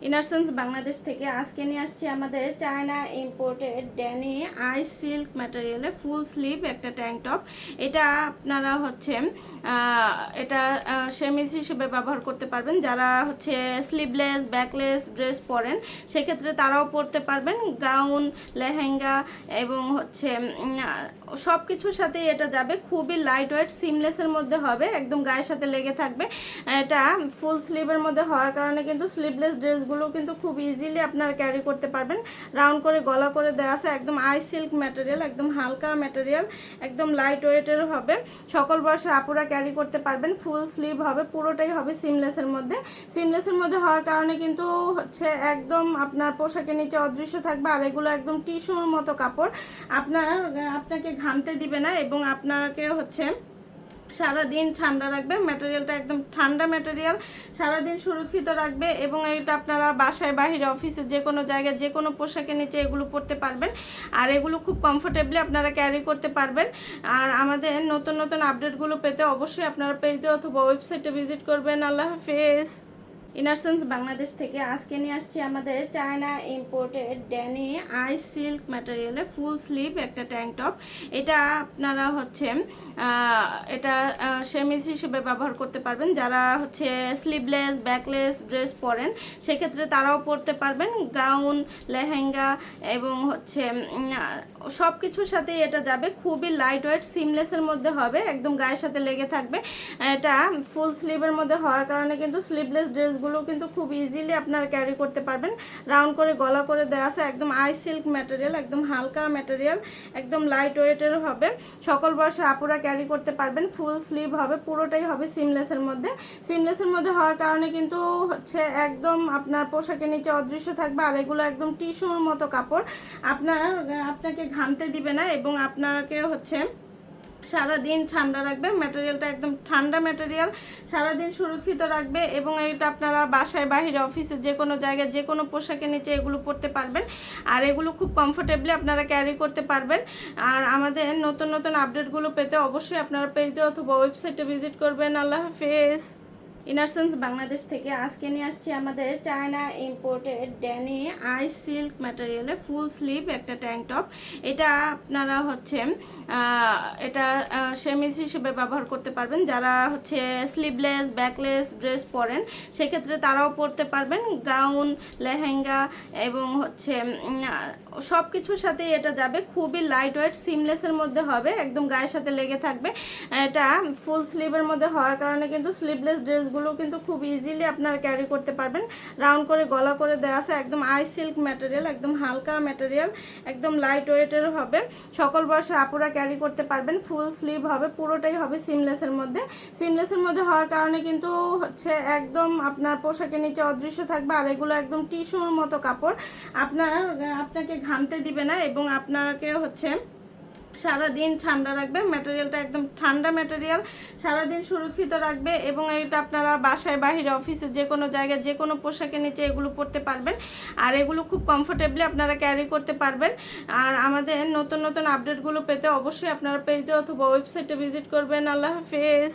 ইনারসেন্স বাংলাদেশ থেকে আজকে নিয়ে আসছি আমাদের চায়না ইম্পোর্টেড ড্যানি আই সিল্ক ম্যাটেরিয়ালে ফুল স্লিভ একটা ট্যাঙ্ক টপ। এটা আপনারা এটা সেমিজ হিসেবে ব্যবহার করতে পারবেন। যারা স্লিভলেস ব্যাকলেস ড্রেস পরেন সেক্ষেত্রে তারাও পরতে পারবেন। গাউন, লেহেঙ্গা এবং সব কিছুর সাথেই এটা যাবে। খুবই লাইট ওয়েট, সিমলেসের মধ্যে হবে, একদম গায়ের সাথে লেগে থাকবে। এটা ফুল স্লিভের মধ্যে হওয়ার কারণে কিন্তু স্লিভলেস ড্রেসগুলো কিন্তু খুব ইজিলি আপনারা ক্যারি করতে পারবেন। রাউন্ড করে গলা করে দেওয়া আছে, একদম আই সিল্ক ম্যাটেরিয়াল, একদম হালকা ম্যাটেরিয়াল, একদম লাইট ওয়েটের হবে। সকল বয়সের আপুরা ক্যারি করতে পারবেন। ফুল স্লিভ হবে, পুরোটাই হবে সিমলেসের মধ্যে। সিমলেসের মধ্যে হওয়ার কারণে কিন্তু একদম আপনার পোশাকের নিচে অদৃশ্য থাকবে। আর এগুলো একদম টিস্যুর মতো কাপড়, আপনাকে ঘামতে দিবে না এবং আপনাকে সারাদিন ঠান্ডা রাখবে। ম্যাটেরিয়ালটা একদম ঠান্ডা ম্যাটেরিয়াল, সারাদিন সুরক্ষিত রাখবে। এবং এটা আপনারা বাসায়, বাহিরে, অফিসে, যে কোনো জায়গায় যে কোনো পোশাকের নিচে এগুলো পরতে পারবেন। আর এগুলো খুব কমফোর্টেবলি আপনারা ক্যারি করতে পারবেন। আর আমাদের নতুন নতুন আপডেটগুলো পেতে অবশ্যই আপনারা পেজে অথবা ওয়েবসাইটে ভিজিট করবেন। আল্লাহ হাফেজ। ইনারসেন্স বাংলাদেশ থেকে আজকে নিয়ে আসছি আমাদের চায়না ইম্পোর্টেড ড্যানি আই সিল্ক ম্যাটেরিয়ালে ফুল স্লিভ একটা ট্যাঙ্ক টপ। এটা আপনারা এটা সেমিজ হিসেবে ব্যবহার করতে পারবেন। যারা স্লিভলেস ব্যাকলেস ড্রেস পরেন সেক্ষেত্রে তারাও পরতে পারবেন। গাউন, লেহেঙ্গা এবং সব কিছুর সাথেই এটা যাবে। খুবই লাইট ওয়েট, সিমলেসের মধ্যে হবে, একদম গায়ের সাথে লেগে থাকবে। এটা ফুল স্লিভের মধ্যে হওয়ার কারণে কিন্তু স্লিভলেস ড্রেসগুলো কিন্তু খুব ইজিলি আপনারা ক্যারি করতে পারবেন। রাউন্ড করে গলা করে দেওয়া আছে, একদম আই সিল্ক ম্যাটেরিয়াল, একদম হালকা ম্যাটেরিয়াল, একদম লাইট ওয়েটের হবে। সকল বয়সের আপুরা ক্যারি করতে পারবেন। ফুল স্লিভ হবে, পুরোটাই হবে সিমলেসের মধ্যে। সিমলেসের মধ্যে হওয়ার কারণে কিন্তু একদম আপনার পোশাকের নিচে অদৃশ্য থাকবে। আর এগুলো একদম টিস্যুর মতো কাপড়, আপনাকে ঘামতে দিবে না এবং আপনাকে সারাদিন ঠান্ডা রাখবে। ম্যাটেরিয়ালটা একদম ঠান্ডা ম্যাটেরিয়াল, সারাদিন সুরক্ষিত রাখবে। এবং এটা আপনারা বাসায়, বাহিরে, অফিসে, যে কোনো জায়গায় যে কোনো পোশাকের নিচে এগুলো পরতে পারবেন। আর এগুলো খুব কমফোর্টেবলি আপনারা ক্যারি করতে পারবেন। আর আমাদের নতুন নতুন আপডেটগুলো পেতে অবশ্যই আপনারা পেজে অথবা ওয়েবসাইটে ভিজিট করবেন। আল্লাহ হাফেজ। ইনারসেন্স বাংলাদেশ থেকে আজকে নিয়ে আসছি আমাদের চায়না ইম্পোর্টেড ড্যানি আই সিল্ক ম্যাটেরিয়ালে ফুল স্লিভ একটা ট্যাঙ্ক টপ। এটা আপনারা এটা সেমিজ হিসেবে ব্যবহার করতে পারবেন। যারা স্লিভলেস ব্যাকলেস ড্রেস পরেন সেক্ষেত্রে তারাও পরতে পারবেন। গাউন, লেহেঙ্গা এবং সব কিছুর সাথেই এটা যাবে। খুবই লাইট ওয়েট, সিমলেসের মধ্যে হবে, একদম গায়ের সাথে লেগে থাকবে। এটা ফুল স্লিভের মধ্যে হওয়ার কারণে কিন্তু স্লিভলেস ড্রেসগুলো কিন্তু খুব ইজিলি আপনারা ক্যারি করতে পারবেন। রাউন্ড করে গলা করে দেওয়া আছে, একদম আই সিল্ক ম্যাটেরিয়াল, একদম হালকা ম্যাটেরিয়াল, একদম লাইট ওয়েটের হবে। সকল বয়সের আপুরা ক্যারি করতে পারবেন। ফুল স্লিভ হবে, পুরোটাই হবে সিমলেসের মধ্যে। সিমলেসের মধ্যে হওয়ার কারণে কিন্তু একদম আপনার পোশাকের নিচে অদৃশ্য থাকবে। আর এগুলো একদম টিস্যুর মতো কাপড়, আপনাকে ঘামতে দিবে না এবং আপনাকে সারাদিন ঠান্ডা রাখবে। ম্যাটেরিয়ালটা একদম ঠান্ডা ম্যাটেরিয়াল, সারাদিন সুরক্ষিত রাখবে। এবং এটা আপনারা বাসায়, বাহিরে, অফিসে, যে কোনো জায়গায় যে কোনো পোশাকের নিচে এগুলো পরতে পারবেন। আর এগুলো খুব কমফোর্টেবলি আপনারা ক্যারি করতে পারবেন। আর আমাদের নতুন নতুন আপডেটগুলো পেতে অবশ্যই আপনারা পেজে অথবা ওয়েবসাইটে ভিজিট করবেন। আল্লাহ হাফেজ।